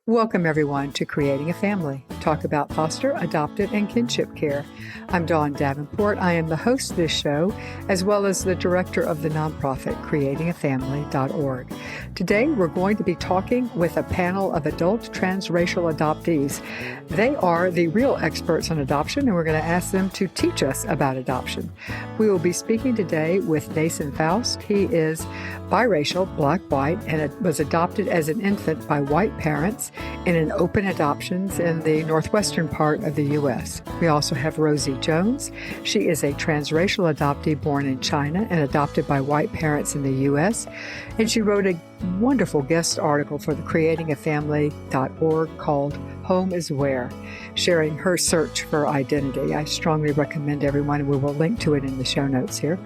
Welcome, everyone, to Creating a Family. Talk about foster, adoptive, and kinship care. I'm Dawn Davenport. I am the host of this show, as well as the director of the nonprofit creatingafamily.org. Today, we're going to be talking with a panel of adult transracial adoptees. They are the real experts on adoption, and we're going to ask them to teach us about adoption. We will be speaking today with Nathan Faust. He is biracial, black-white, and was adopted as an infant by white parents in an open adoptions in the northwestern part of the U.S. We also have Rosie Jones. She is a transracial adoptee born in China and adopted by white parents in the U.S. And she wrote a wonderful guest article for the creatingafamily.org called Home is Where, sharing her search for identity. I strongly recommend everyone, and we will link to it in the show notes here.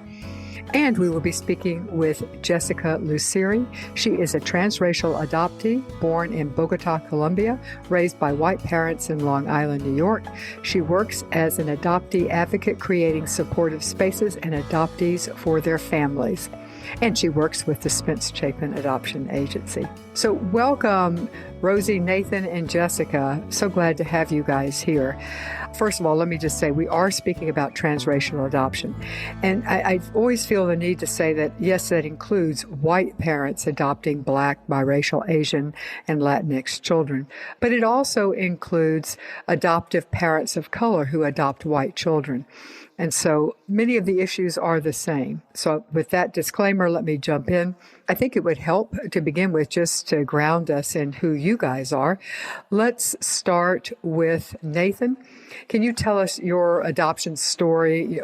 And we will be speaking with Jessica Luceri. She is a transracial adoptee born in Bogota, Colombia, raised by white parents in Long Island, New York. She works as an adoptee advocate, creating supportive spaces and adoptees for their families. And she works with the Spence Chapin Adoption Agency. So welcome, Rosie, Nathan, and Jessica. So glad to have you guys here. First of all, let me just say we are speaking about transracial adoption. And I always feel the need to say that, yes, that includes white parents adopting Black, biracial, Asian, and Latinx children. But it also includes adoptive parents of color who adopt white children. And so many of the issues are the same. So with that disclaimer, let me jump in. I think it would help to begin with just to ground us in who you guys are. Let's start with Nathan. Can you tell us your adoption story?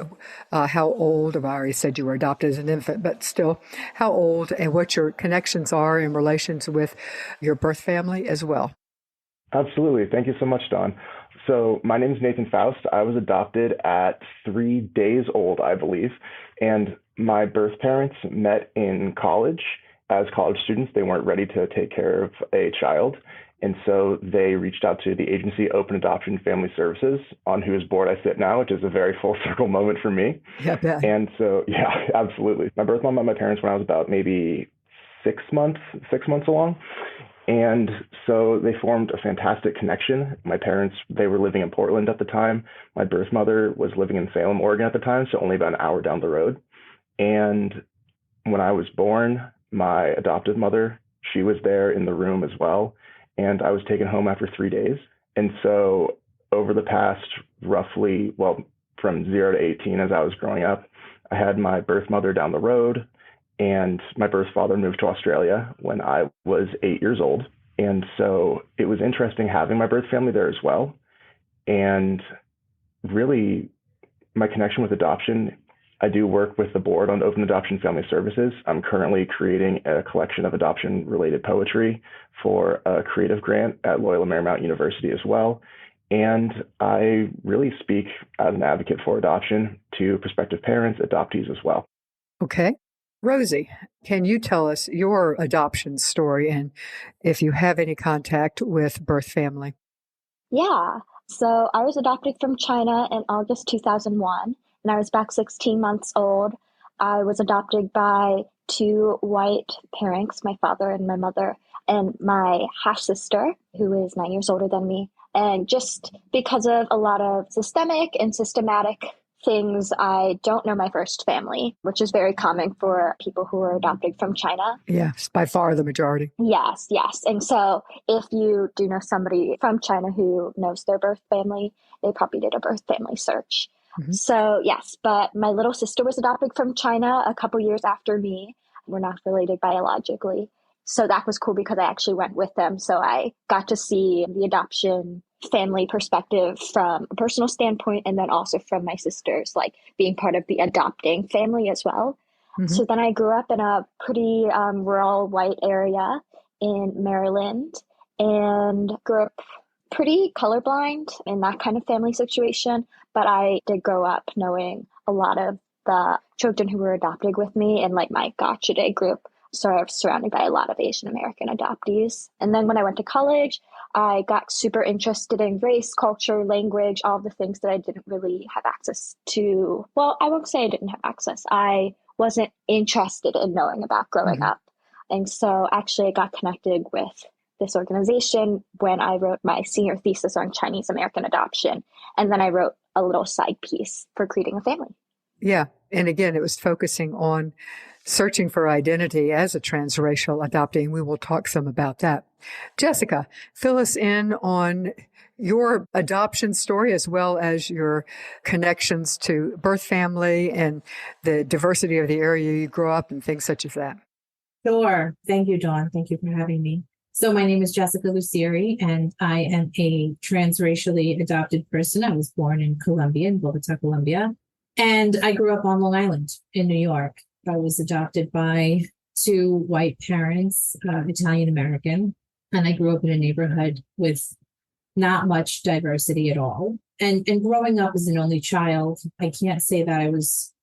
How old? I already said you were adopted as an infant, but still, how old and what your connections are in relations with your birth family as well? Absolutely. Thank you so much, Dawn. So my name is Nathan Faust. I was adopted at 3 days old, I believe. And my birth parents met in college. As college students, they weren't ready to take care of a child. And so they reached out to the agency Open Adoption Family Services, on whose board I sit now, which is a very full circle moment for me. Yeah, and so, yeah, absolutely. My birth mom met my parents when I was about maybe 6 months along. And so they formed a fantastic connection. My parents, they were living in Portland at the time. My birth mother was living in Salem, Oregon at the time, so only about an hour down the road. And when I was born, my adoptive mother, she was there in the room as well. And I was taken home after 3 days. And so over the past roughly, from 0 to 18 as I was growing up, I had my birth mother down the road. And my birth father moved to Australia when I was 8 years old. And so it was interesting having my birth family there as well. And really, my connection with adoption, I do work with the board on Open Adoption Family Services. I'm currently creating a collection of adoption-related poetry for a creative grant at Loyola Marymount University as well. And I really speak as an advocate for adoption to prospective parents, adoptees as well. Okay. Rosie, can you tell us your adoption story and if you have any contact with birth family? Yeah. So I was adopted from China in August 2001, and I was back 16 months old. I was adopted by 2 white parents, my father and my mother, and my half-sister, who is 9 years older than me. And just because of a lot of systemic and systematic things, I don't know my first family, which is very common for people who are adopted from China. Yes, by far the majority. Yes. And so if you do know somebody from China who knows their birth family, they probably did a birth family search. Mm-hmm. So yes, but my little sister was adopted from China a couple years after me. We're not related biologically. So that was cool because I actually went with them. So I got to see the adoption family perspective from a personal standpoint, and then also from my sisters, like being part of the adopting family as well. Mm-hmm. So then I grew up in a pretty rural white area in Maryland and grew up pretty colorblind in that kind of family situation. But I did grow up knowing a lot of the children who were adopted with me and like my Gotcha Day group. So I was surrounded by a lot of Asian American adoptees. And then when I went to college, I got super interested in race, culture, language, all the things that I didn't really have access to. Well, I won't say I didn't have access. I wasn't interested in knowing about growing up. And so actually I got connected with this organization when I wrote my senior thesis on Chinese American adoption. And then I wrote a little side piece for creating a family. Yeah. And again, it was focusing on searching for identity as a transracial adoptee. And we will talk some about that. Jessica, fill us in on your adoption story as well as your connections to birth family and the diversity of the area you grew up and things such as that. Sure. Thank you, Dawn. Thank you for having me. So my name is Jessica Luceri, and I am a transracially adopted person. I was born in Colombia, in Bogota, Colombia, and I grew up on Long Island in New York. I was adopted by two white parents, Italian American, and I grew up in a neighborhood with not much diversity at all. And growing up as an only child, I can't say that I was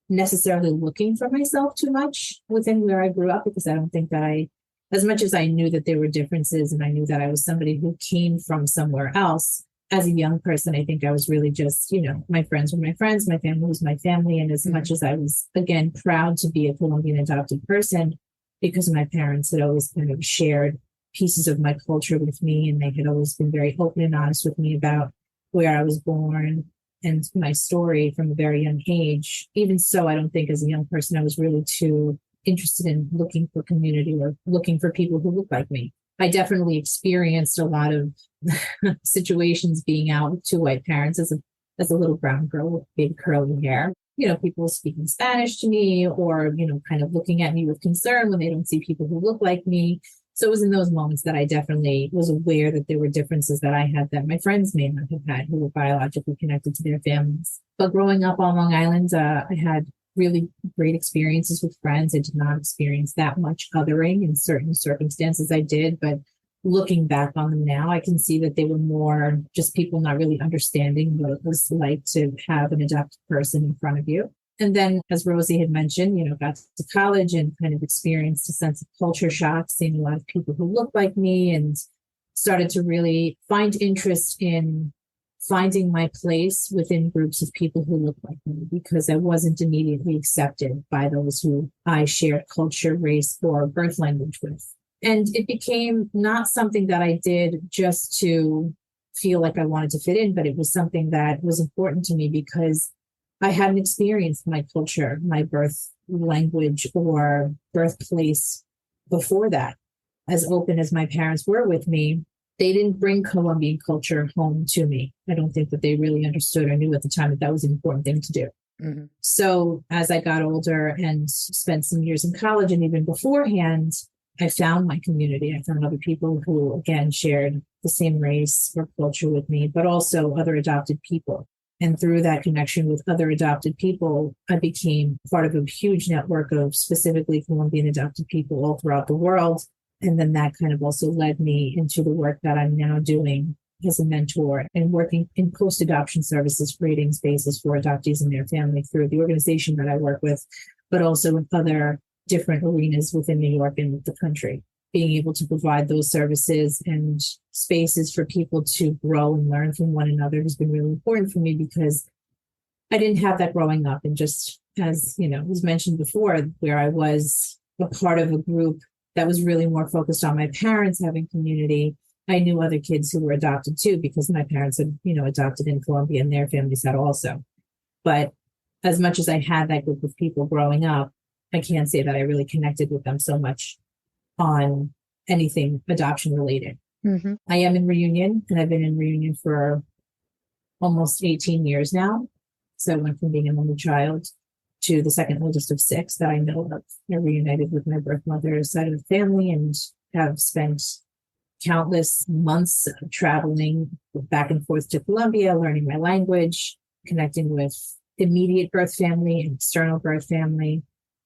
necessarily looking for myself too much within where I grew up, because I don't think that as much as I knew that there were differences and I knew that I was somebody who came from somewhere else, as a young person, I think I was really just, my friends were my friends, my family was my family. And as much as I was, again, proud to be a Colombian adopted person, because my parents had always kind of shared pieces of my culture with me, and they had always been very open and honest with me about where I was born and my story from a very young age. Even so, I don't think as a young person, I was really too interested in looking for community or looking for people who look like me. I definitely experienced a lot of situations being out with two white parents as a little brown girl with big curly hair. People speaking Spanish to me or, kind of looking at me with concern when they don't see people who look like me. So it was in those moments that I definitely was aware that there were differences that I had that my friends may not have had who were biologically connected to their families. But growing up on Long Island, I had really great experiences with friends. I did not experience that much othering in certain circumstances. I did, but looking back on them now, I can see that they were more just people not really understanding what it was like to have an adopted person in front of you. And then, as Rosie had mentioned, got to college and kind of experienced a sense of culture shock, seeing a lot of people who looked like me, and started to really find interest in finding my place within groups of people who look like me, because I wasn't immediately accepted by those who I shared culture, race, or birth language with. And it became not something that I did just to feel like I wanted to fit in, but it was something that was important to me because I hadn't experienced my culture, my birth language, or birthplace before that. As open as my parents were with me, they didn't bring Colombian culture home to me. I don't think that they really understood or knew at the time that was an important thing to do. Mm-hmm. So as I got older and spent some years in college and even beforehand, I found my community. I found other people who, again, shared the same race or culture with me, but also other adopted people. And through that connection with other adopted people, I became part of a huge network of specifically Colombian adopted people all throughout the world. And then that kind of also led me into the work that I'm now doing as a mentor and working in post-adoption services, creating spaces for adoptees and their family through the organization that I work with, but also with other different arenas within New York and the country. Being able to provide those services and spaces for people to grow and learn from one another has been really important for me because I didn't have that growing up. And just as, was mentioned before, where I was a part of a group that was really more focused on my parents having community, I knew other kids who were adopted too, because my parents had, adopted in Colombia and their families had also. But as much as I had that group of people growing up, I can't say that I really connected with them so much on anything adoption related. Mm-hmm. I am in Reunion, and I've been in Reunion for almost 18 years now. So I went from being an only child to the second oldest of 6 that I know of. I reunited with my birth mother's side of the family and have spent countless months traveling back and forth to Colombia, learning my language, connecting with immediate birth family and external birth family.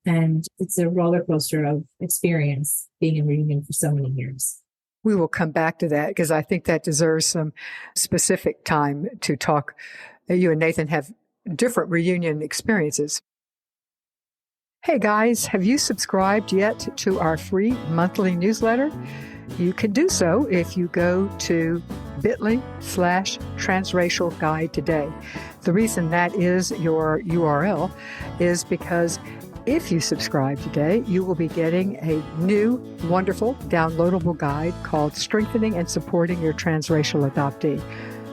And it's a roller coaster of experience being in Reunion for so many years. We will come back to that because I think that deserves some specific time to talk. You and Nathan have different Reunion experiences. Hey guys, have you subscribed yet to our free monthly newsletter? You can do so if you go to bit.ly/transracial guide today. The reason that is your URL is because If you subscribe today, you will be getting a new, wonderful, downloadable guide called Strengthening and Supporting Your Transracial Adoptee,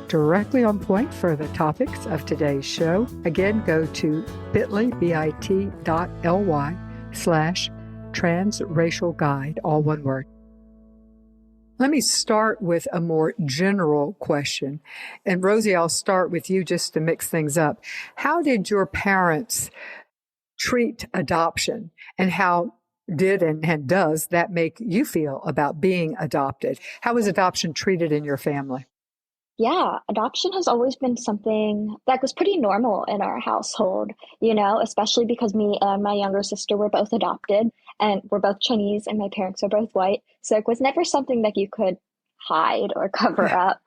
directly on point for the topics of today's show. Again, go to bit.ly/transracial guide, all one word. Let me start with a more general question. And Rosie, I'll start with you just to mix things up. How did your parents treat adoption, and how did and does that make you feel about being adopted? How was adoption treated in your family? Yeah, adoption has always been something that was pretty normal in our household, especially because me and my younger sister were both adopted and we're both Chinese and my parents are both white. So it was never something that you could hide or cover up.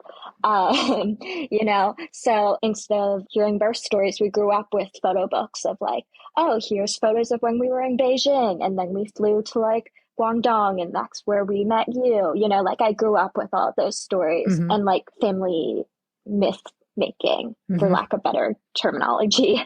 So instead of hearing birth stories, we grew up with photo books of like, oh, here's photos of when we were in Beijing and then we flew to like Guangdong and that's where we met you. I grew up with all those stories and like family myth making, for lack of better terminology.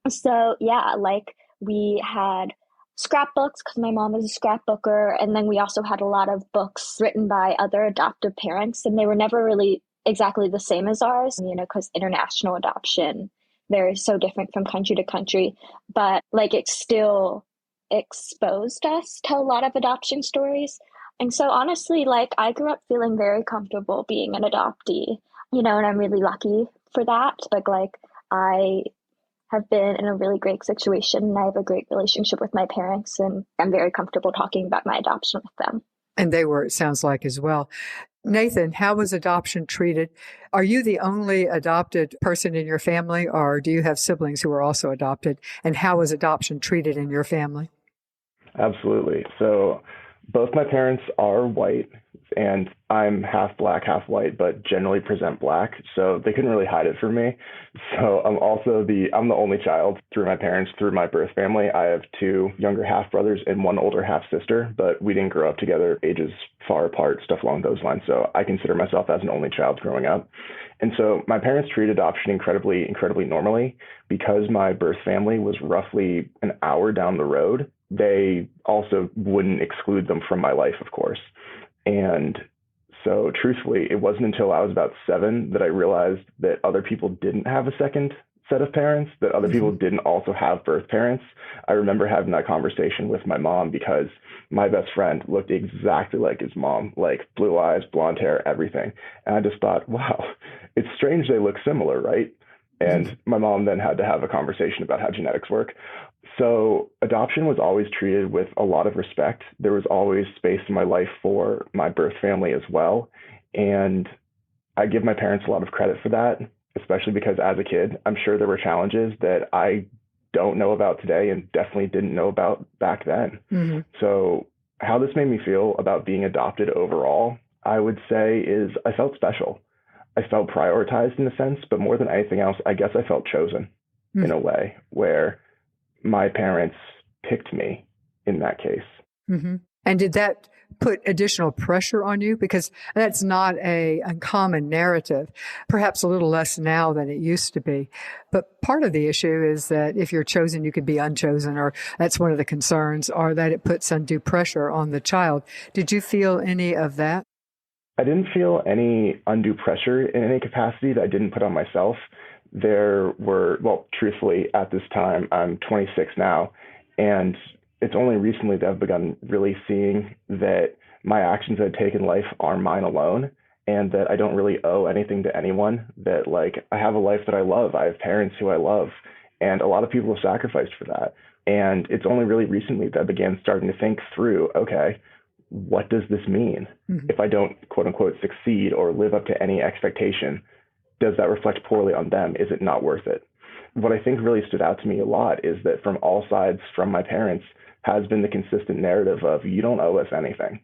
So yeah, like we had scrapbooks because my mom was a scrapbooker. And then we also had a lot of books written by other adoptive parents, and they were never really exactly the same as ours, because international adoption varies so different from country to country. But like it still exposed us to a lot of adoption stories. And so honestly, like I grew up feeling very comfortable being an adoptee, and I'm really lucky for that. But like I have been in a really great situation and I have a great relationship with my parents, and I'm very comfortable talking about my adoption with them. And they were, it sounds like, as well. Nathan, how was adoption treated? Are you the only adopted person in your family, or do you have siblings who are also adopted? And how was adoption treated in your family? Absolutely. So both my parents are white, and I'm half black, half white, but generally present black. So they couldn't really hide it from me. So I'm the only child through my parents, through my birth family. I have two younger half brothers and one older half sister, but we didn't grow up together, ages far apart, stuff along those lines. So I consider myself as an only child growing up. And so my parents treated adoption incredibly, incredibly normally. Because my birth family was roughly an hour down the road, they also wouldn't exclude them from my life, of course. And so truthfully, it wasn't until I was about 7 that I realized that other people didn't have a second set of parents, that other people didn't also have birth parents. I remember having that conversation with my mom because my best friend looked exactly like his mom, like blue eyes, blonde hair, everything. And I just thought, wow, it's strange they look similar, right? And my mom then had to have a conversation about how genetics work. So adoption was always treated with a lot of respect. There was always space in my life for my birth family as well. And I give my parents a lot of credit for that, especially because as a kid, I'm sure there were challenges that I don't know about today and definitely didn't know about back then. So how this made me feel about being adopted overall, I would say is I felt special. I felt prioritized in a sense, but more than anything else, I guess I felt chosen in a way where my parents picked me in that case. And did that put additional pressure on you? Because that's not a uncommon narrative, perhaps a little less now than it used to be. But part of the issue is that if you're chosen, you could be unchosen, or that's one of the concerns, or that it puts undue pressure on the child. Did you feel any of that? I didn't feel any undue pressure in any capacity that I didn't put on myself. There were, well, truthfully, at this time, I'm 26 now, and it's only recently that I've begun really seeing that my actions that I take in life are mine alone, and that I don't really owe anything to anyone, that like I have a life that I love. I have parents who I love, and a lot of people have sacrificed for that. And it's only really recently that I began starting to think through, okay, what does this mean? If I don't, quote unquote, succeed or live up to any expectation, does that reflect poorly on them? Is it not worth it? What I think really stood out to me a lot is that from all sides, from my parents, has been the consistent narrative of you don't owe us anything.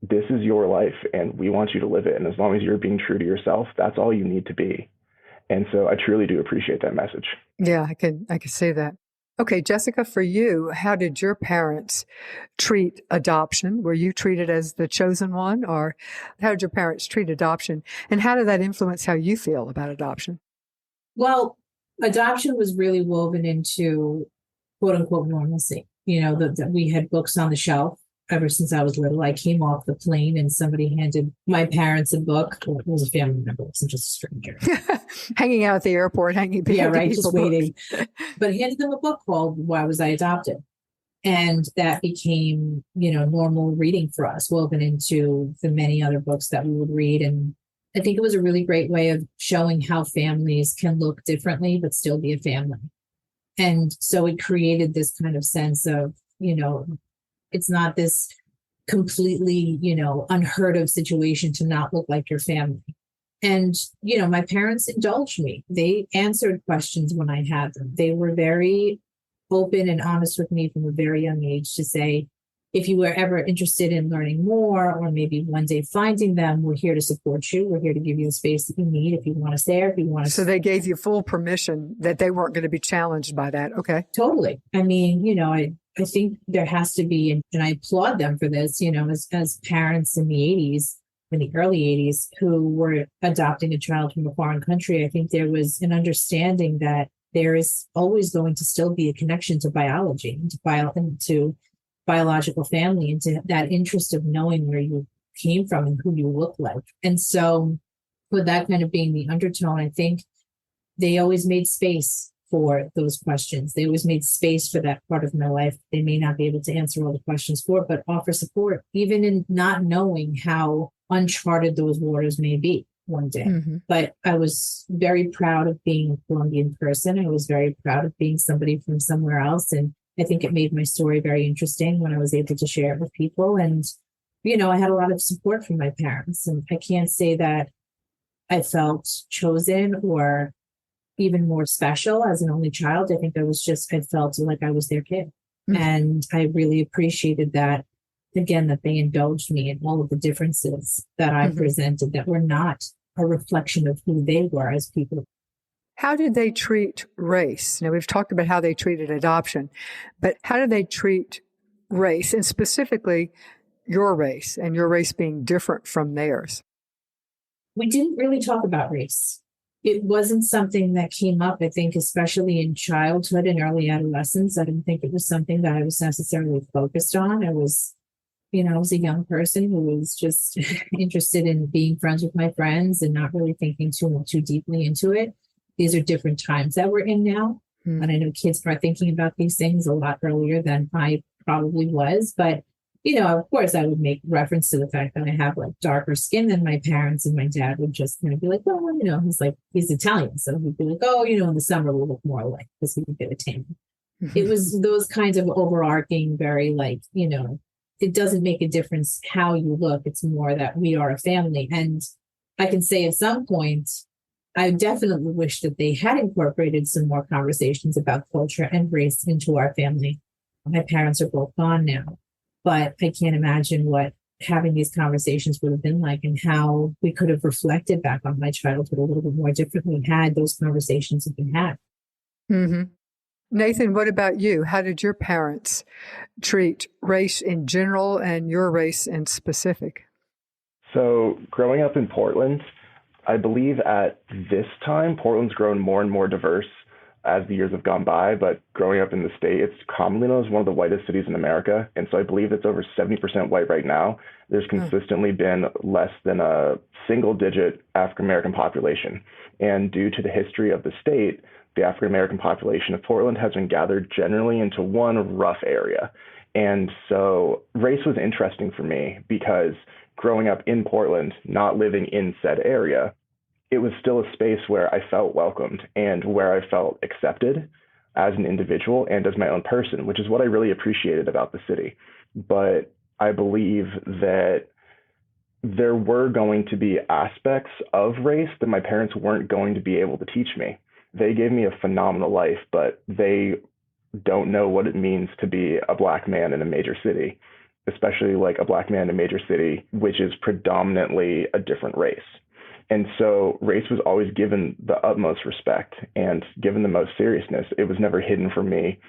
This is your life and we want you to live it. And as long as you're being true to yourself, that's all you need to be. And so I truly do appreciate that message. Yeah, I can see that. Okay, Jessica, for you, how did your parents treat adoption? Were you treated as the chosen one, or how did your parents treat adoption? And how did that influence how you feel about adoption? Well, adoption was really woven into quote unquote normalcy. That we had books on the shelf ever since I was little. I came off the plane and somebody handed my parents a book. Well, it was a family member, it wasn't just a stranger. Hanging out at the airport, Yeah, right, just waiting. Books. But he handed them a book called Why Was I Adopted? And that became, normal reading for us, woven into the many other books that we would read. And I think it was a really great way of showing how families can look differently, but still be a family. And so it created this kind of sense of, it's not this completely, unheard of situation to not look like your family. And, my parents indulged me. They answered questions when I had them. They were very open and honest with me from a very young age to say, if you were ever interested in learning more, or maybe one day finding them, we're here to support you. We're here to give you the space that you need if you want to stay, or if you want to. So they gave you full permission that they weren't going to be challenged by that. Okay. Totally. I mean, I think there has to be, and I applaud them for this, as parents in the early 80s, who were adopting a child from a foreign country. I think there was an understanding that there is always going to still be a connection to biology, and to biological family, and to that interest of knowing where you came from and who you look like. And so with that kind of being the undertone, I think they always made space for those questions. They always made space for that part of my life they may not be able to answer all the questions for, but offer support, even in not knowing how uncharted those waters may be one day. Mm-hmm. But I was very proud of being a Colombian person. I was very proud of being somebody from somewhere else. And I think it made my story very interesting when I was able to share it with people. And, I had a lot of support from my parents. And I can't say that I felt chosen or even more special as an only child. I think I felt like I was their kid. Mm-hmm. And I really appreciated that, again, that they indulged me in all of the differences that I mm-hmm. presented that were not a reflection of who they were as people. How did they treat race? Now, we've talked about how they treated adoption, but how did they treat race, and specifically your race, and your race being different from theirs? We didn't really talk about race. It wasn't something that came up, I think, especially in childhood and early adolescence. I didn't think it was something that I was necessarily focused on. I was a young person who was just interested in being friends with my friends and not really thinking too deeply into it. These are different times that we're in now. Mm. And I know kids are thinking about these things a lot earlier than I probably was. But, of course, I would make reference to the fact that I have darker skin than my parents, and my dad would just kind of be like, well, he's Italian. So he'd be like, oh, in the summer we'll look more alike because he'd be a tan. Mm-hmm. It was those kinds of overarching, very it doesn't make a difference how you look. It's more that we are a family. And I can say at some point, I definitely wish that they had incorporated some more conversations about culture and race into our family. My parents are both gone now, but I can't imagine what having these conversations would have been like, and how we could have reflected back on my childhood a little bit more differently had those conversations been had. Mm-hmm. Nathan, what about you? How did your parents treat race in general and your race in specific? So growing up in Portland, I believe at this time, Portland's grown more and more diverse as the years have gone by, but growing up in the state, it's commonly known as one of the whitest cities in America. And so I believe it's over 70% white right now. There's consistently been less than a single-digit African-American population. And due to the history of the state, the African-American population of Portland has been gathered generally into one rough area. And so race was interesting for me because growing up in Portland, not living in said area, it was still a space where I felt welcomed and where I felt accepted as an individual and as my own person, which is what I really appreciated about the city. But I believe that there were going to be aspects of race that my parents weren't going to be able to teach me. They gave me a phenomenal life, but they don't know what it means to be a Black man in a major city, especially a Black man in a major city, which is predominantly a different race. And so race was always given the utmost respect and given the most seriousness. It was never hidden from me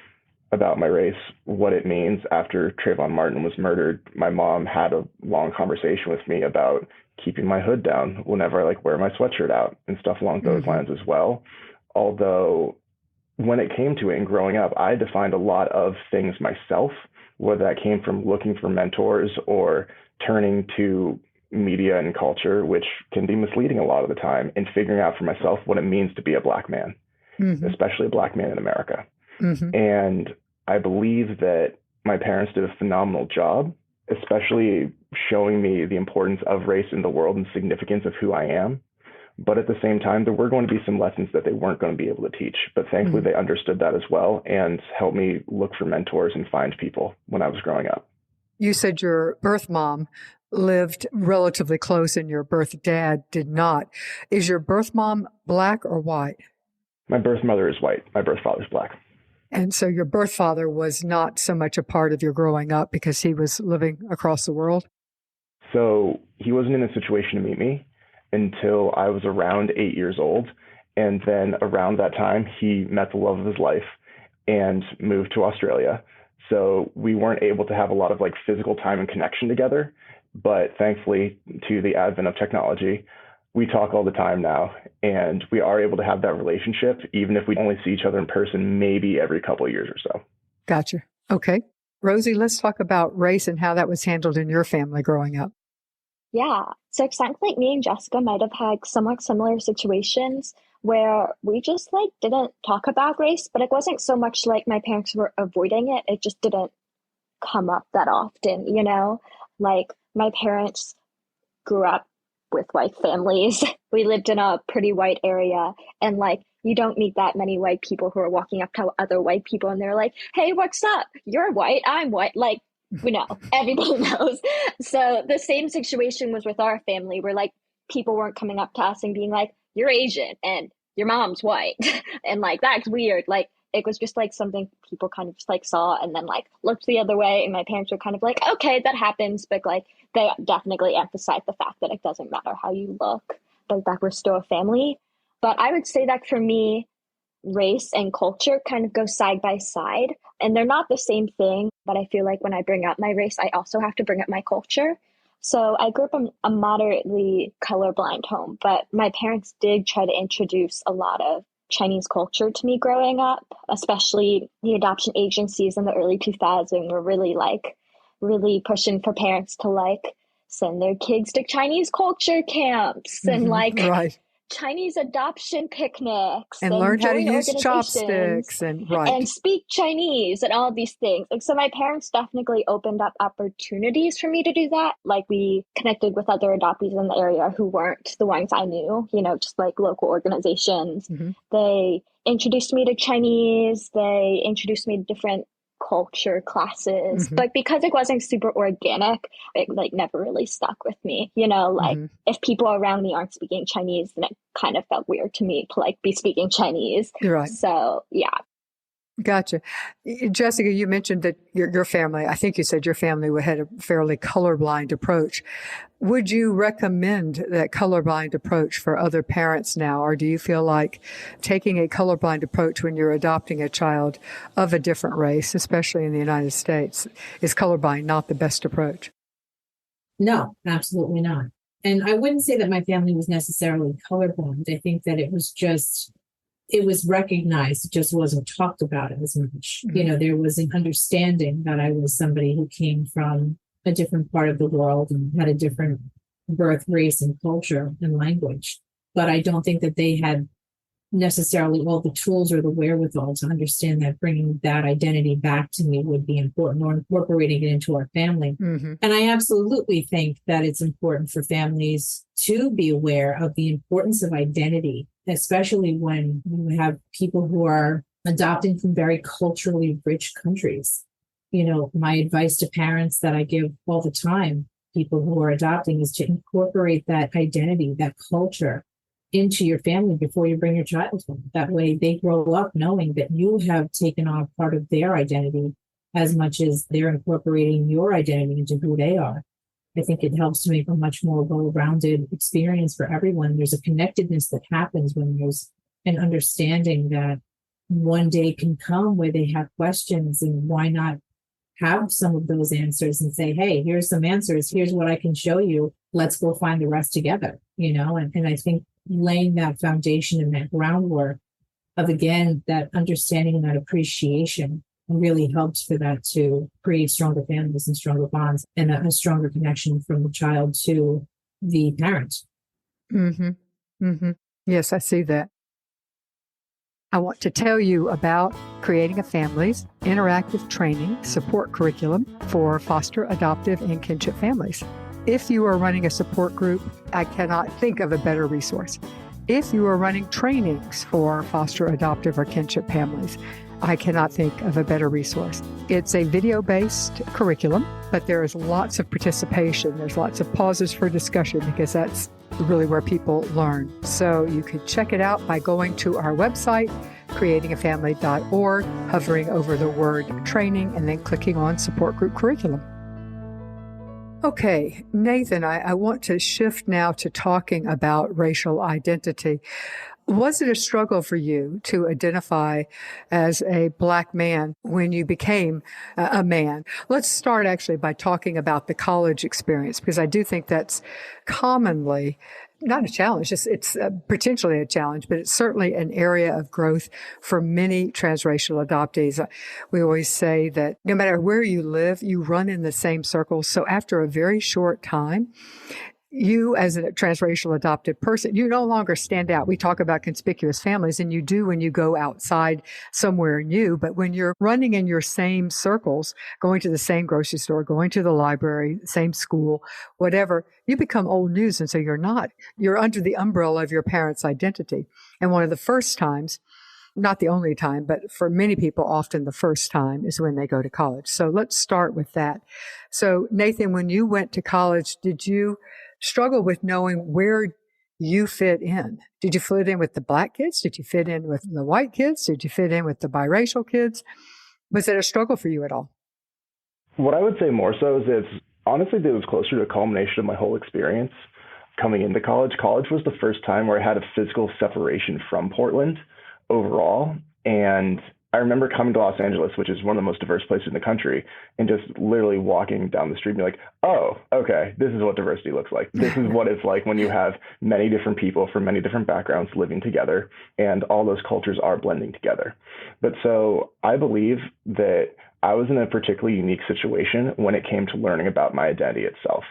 about my race, what it means. After Trayvon Martin was murdered, my mom had a long conversation with me about keeping my hood down whenever I wear my sweatshirt out and stuff along those lines as well. Although when it came to it and growing up, I had to find a lot of things myself, whether that came from looking for mentors or turning to media and culture, which can be misleading a lot of the time, and figuring out for myself what it means to be a Black man, especially a Black man in America. And I believe that my parents did a phenomenal job, especially showing me the importance of race in the world and significance of who I am. But at the same time, there were going to be some lessons that they weren't going to be able to teach. But thankfully, they understood that as well and helped me look for mentors and find people when I was growing up. You said your birth mom lived relatively close and your birth dad did not. Is your birth mom Black or white? My birth mother is white. My birth father is Black. And so your birth father was not so much a part of your growing up because he was living across the world? So he wasn't in a situation to meet me until I was around 8 years old. And then around that time, he met the love of his life and moved to Australia. So we weren't able to have a lot of like physical time and connection together. But thankfully, to the advent of technology, we talk all the time now, and we are able to have that relationship, even if we only see each other in person, maybe every couple of years or so. Gotcha. Okay. Rosie, let's talk about race and how that was handled in your family growing up. Yeah. So it sounds like me and Jessica might have had somewhat similar situations where we just like didn't talk about race, but it wasn't so much like my parents were avoiding it. It just didn't come up that often, you know? Like my parents grew up with white families. We lived in a pretty white area, and like you don't meet that many white people who are walking up to other white people and they're like, hey, what's up? You're white, I'm white. Like, we know, everybody knows. So the same situation was with our family where like people weren't coming up to us and being like, you're Asian and your mom's white. And like, that's weird. Like, it was just like something people kind of just like saw and then like looked the other way. And my parents were kind of like, okay, that happens. But like, they definitely emphasize the fact that it doesn't matter how you look, but that we're still a family. But I would say that for me, race and culture kind of go side by side, and they're not the same thing. But I feel like when I bring up my race, I also have to bring up my culture. So I grew up in a moderately colorblind home, but my parents did try to introduce a lot of Chinese culture to me growing up, especially the adoption agencies in the early 2000s were really pushing for parents to like send their kids to Chinese culture camps and like right. Chinese adoption picnics and learn how to use chopsticks and speak Chinese and all these things. Like, so my parents definitely opened up opportunities for me to do that. Like we connected with other adoptees in the area who weren't the ones I knew, you know, just like local organizations. They introduced me to Chinese. They introduced me to different culture classes, but because it wasn't super organic, it like never really stuck with me, you know, like if people around me aren't speaking Chinese, then it kind of felt weird to me to like be speaking Chinese. Right. So yeah. Gotcha. Jessica, you mentioned that your family, I think you said your family had a fairly colorblind approach. Would you recommend that colorblind approach for other parents now? Or do you feel like taking a colorblind approach when you're adopting a child of a different race, especially in the United States, is colorblind not the best approach? No, absolutely not. And I wouldn't say that my family was necessarily colorblind. I think that it was recognized, it just wasn't talked about as much. You know, there was an understanding that I was somebody who came from a different part of the world and had a different birth, race, and culture and language. But I don't think that they had necessarily all the tools or the wherewithal to understand that bringing that identity back to me would be important, or incorporating it into our family. And I absolutely think that it's important for families to be aware of the importance of identity, especially when you have people who are adopting from very culturally rich countries. You know, my advice to parents that I give all the time, people who are adopting, is to incorporate that identity, that culture into your family before you bring your child home. That way they grow up knowing that you have taken on part of their identity as much as they're incorporating your identity into who they are. I think it helps to make a much more well-rounded experience for everyone. There's a connectedness that happens when there's an understanding that one day can come where they have questions, and why not have some of those answers and say, hey, here's some answers. Here's what I can show you. Let's go find the rest together, you know? And I think laying that foundation and that groundwork again, that understanding and that appreciation really helps for that to create stronger families and stronger bonds and a stronger connection from the child to the parent. Mm-hmm. Mm-hmm. Yes, I see that. I want to tell you about Creating a Family's interactive training support curriculum for foster, adoptive, and kinship families. If you are running a support group, I cannot think of a better resource. If you are running trainings for foster, adoptive, or kinship families, I cannot think of a better resource. It's a video-based curriculum, but there is lots of participation. There's lots of pauses for discussion because that's really where people learn. So you can check it out by going to our website, creatingafamily.org, hovering over the word training, and then clicking on support group curriculum. Okay, Nathan, I want to shift now to talking about racial identity. Was it a struggle for you to identify as a Black man when you became a man? Let's start actually by talking about the college experience, because I do think that's commonly not a challenge. It's potentially a challenge, but it's certainly an area of growth for many transracial adoptees. We always say that no matter where you live, you run in the same circles. So after a very short time, you as a transracial adopted person, you no longer stand out. We talk about conspicuous families, and you do when you go outside somewhere new. But when you're running in your same circles, going to the same grocery store, going to the library, same school, whatever, you become old news. And so you're under the umbrella of your parents' identity. And one of the first times, not the only time, but for many people, often the first time is when they go to college. So let's start with that. So Nathan, when you went to college, did you struggle with knowing where you fit in? Did you fit in with the Black kids? Did you fit in with the white kids? Did you fit in with the biracial kids? Was it a struggle for you at all? What I would say more so is it was closer to a culmination of my whole experience coming into college. College was the first time where I had a physical separation from Portland overall. And I remember coming to Los Angeles, which is one of the most diverse places in the country, and just literally walking down the street and be like, oh, okay, this is what diversity looks like. This is what it's like when you have many different people from many different backgrounds living together, and all those cultures are blending together. But so I believe that I was in a particularly unique situation when it came to learning about my identity itself.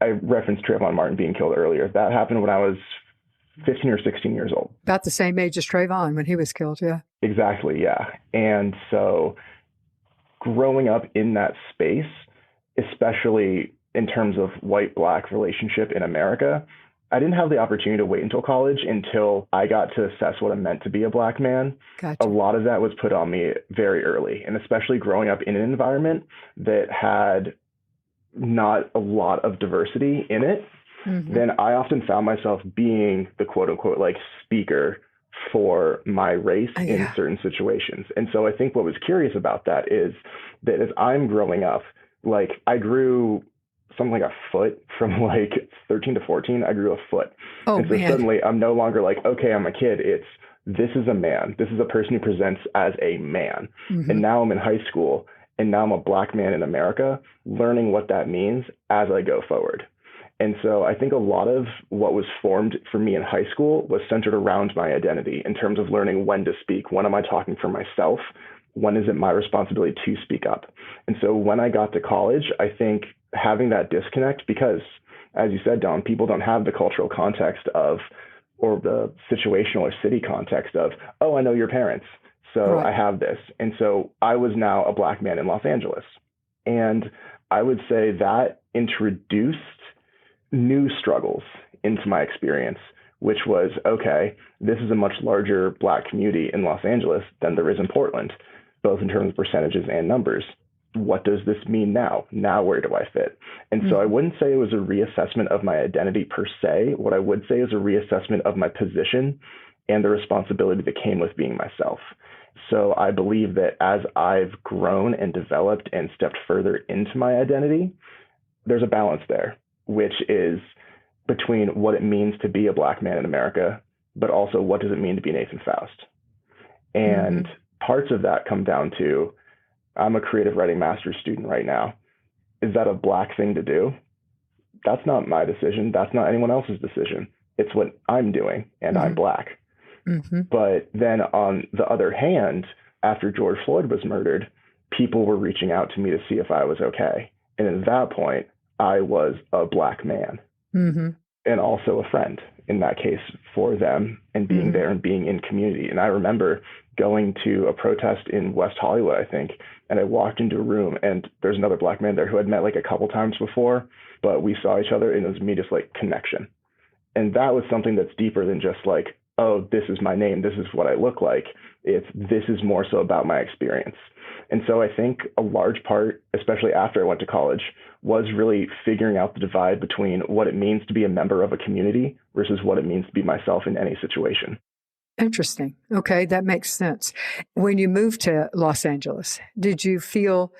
I referenced Trayvon Martin being killed earlier. That happened when I was 15 or 16 years old. About the same age as Trayvon when he was killed, yeah. Exactly, yeah. And so growing up in that space, especially in terms of white-Black relationship in America, I didn't have the opportunity to wait until college until I got to assess what it meant to be a Black man. Gotcha. A lot of that was put on me very early, and especially growing up in an environment that had not a lot of diversity in it. Mm-hmm. Then I often found myself being the quote unquote like speaker for my race in certain situations. And so I think what was curious about that is that as I'm growing up, like I grew something like a foot from like 13 to 14, I grew a foot. Oh, and so man. Suddenly I'm no longer like, okay, I'm a kid. It's this is a man. This is a person who presents as a man. Mm-hmm. And now I'm in high school, and now I'm a Black man in America, learning what that means as I go forward. And so I think a lot of what was formed for me in high school was centered around my identity in terms of learning when to speak. When am I talking for myself? When is it my responsibility to speak up? And so when I got to college, I think having that disconnect, because as you said, Don, people don't have the cultural context of, or the situational or city context of, oh, I know your parents, so right. I have this. And so I was now a Black man in Los Angeles. And I would say that introduced new struggles into my experience, which was, okay, this is a much larger Black community in Los Angeles than there is in Portland, both in terms of percentages and numbers. What does this mean now? Now, where do I fit? And so I wouldn't say it was a reassessment of my identity per se. What I would say is a reassessment of my position and the responsibility that came with being myself. So I believe that as I've grown and developed and stepped further into my identity, there's a balance there, which is between what it means to be a Black man in America, but also what does it mean to be Nathan Faust? And parts of that come down to, I'm a creative writing master's student right now. Is that a Black thing to do? That's not my decision. That's not anyone else's decision. It's what I'm doing, and I'm Black. Mm-hmm. But then on the other hand, after George Floyd was murdered, people were reaching out to me to see if I was okay. And at that point, I was a Black man Mm-hmm. and also a friend in that case for them, and being Mm-hmm. there and being in community. And I remember going to a protest in West Hollywood, I think, and I walked into a room and there's another Black man there who I'd met like a couple times before, but we saw each other and it was immediate like connection. And that was something that's deeper than just like, oh, this is my name, this is what I look like. This is more so about my experience. And so I think a large part, especially after I went to college, was really figuring out the divide between what it means to be a member of a community versus what it means to be myself in any situation. Interesting. Okay, that makes sense. When you moved to Los Angeles, did you feel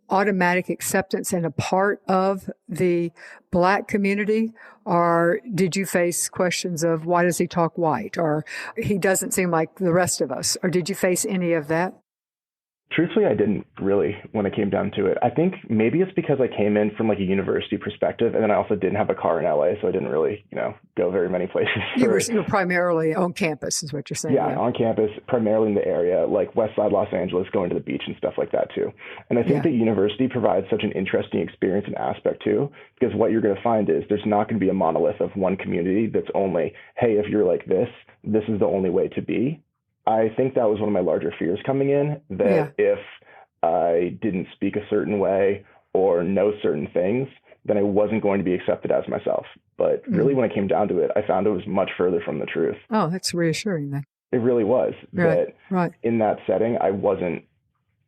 automatic acceptance and a part of the Black community? Or did you face questions of why does he talk white? Or he doesn't seem like the rest of us? Or did you face any of that? Truthfully, I didn't really when it came down to it. I think maybe it's because I came in from like a university perspective, and then I also didn't have a car in LA, so I didn't really, go very many places. You were primarily on campus, is what you're saying. Yeah, on campus, primarily in the area, like West Side Los Angeles, going to the beach and stuff like that too. And I think that university provides such an interesting experience and aspect too, because what you're going to find is there's not going to be a monolith of one community that's only, hey, if you're like this is the only way to be. I think that was one of my larger fears coming in, that if I didn't speak a certain way or know certain things, then I wasn't going to be accepted as myself. But really, when it came down to it, I found it was much further from the truth. Oh, that's reassuring then. It really was. That in that setting, I wasn't,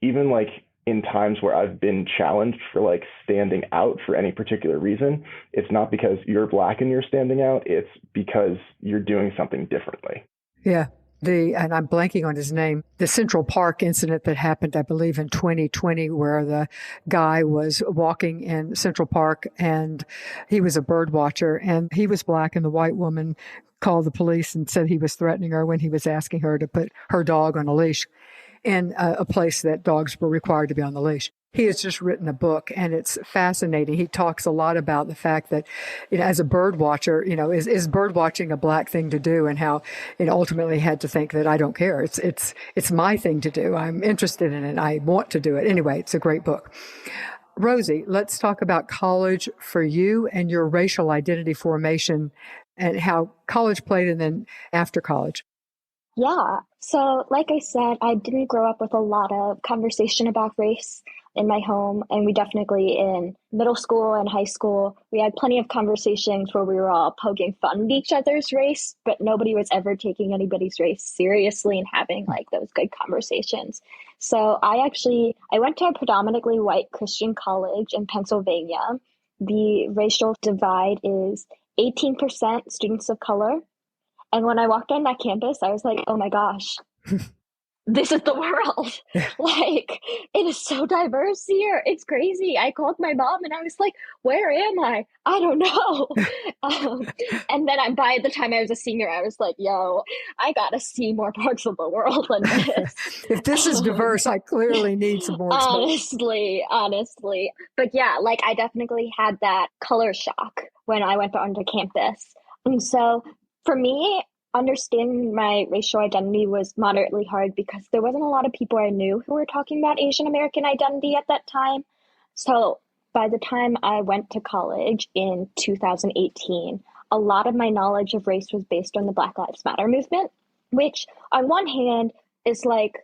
even like in times where I've been challenged for like standing out for any particular reason, it's not because you're Black and you're standing out, it's because you're doing something differently. Yeah. And I'm blanking on his name, the Central Park incident that happened, I believe, in 2020, where the guy was walking in Central Park and he was a bird watcher and he was Black, and the white woman called the police and said he was threatening her when he was asking her to put her dog on a leash in a place that dogs were required to be on the leash. He has just written a book, and it's fascinating. He talks a lot about the fact that, as a bird watcher, is bird watching a Black thing to do, and how ultimately had to think that I don't care. It's my thing to do. I'm interested in it. I want to do it. Anyway, it's a great book. Rosie, let's talk about college for you and your racial identity formation and how college played, and then after college. Yeah. So like I said, I didn't grow up with a lot of conversation about race in my home. And we definitely, in middle school and high school, we had plenty of conversations where we were all poking fun at each other's race, but nobody was ever taking anybody's race seriously and having like those good conversations. So I went to a predominantly white Christian college in Pennsylvania. The racial divide is 18% students of color. And when I walked on that campus, I was like, oh my gosh, this is the world. Like, it is so diverse here. It's crazy. I called my mom and I was like, where am I? I don't know. And then by the time I was a senior, I was like, yo, I got to see more parts of the world than this. If this is diverse, I clearly need some more exposure. Honestly. But yeah, like I definitely had that color shock when I went onto campus. And so for me, understanding my racial identity was moderately hard because there wasn't a lot of people I knew who were talking about Asian American identity at that time. So by the time I went to college in 2018, a lot of my knowledge of race was based on the Black Lives Matter movement, which on one hand is like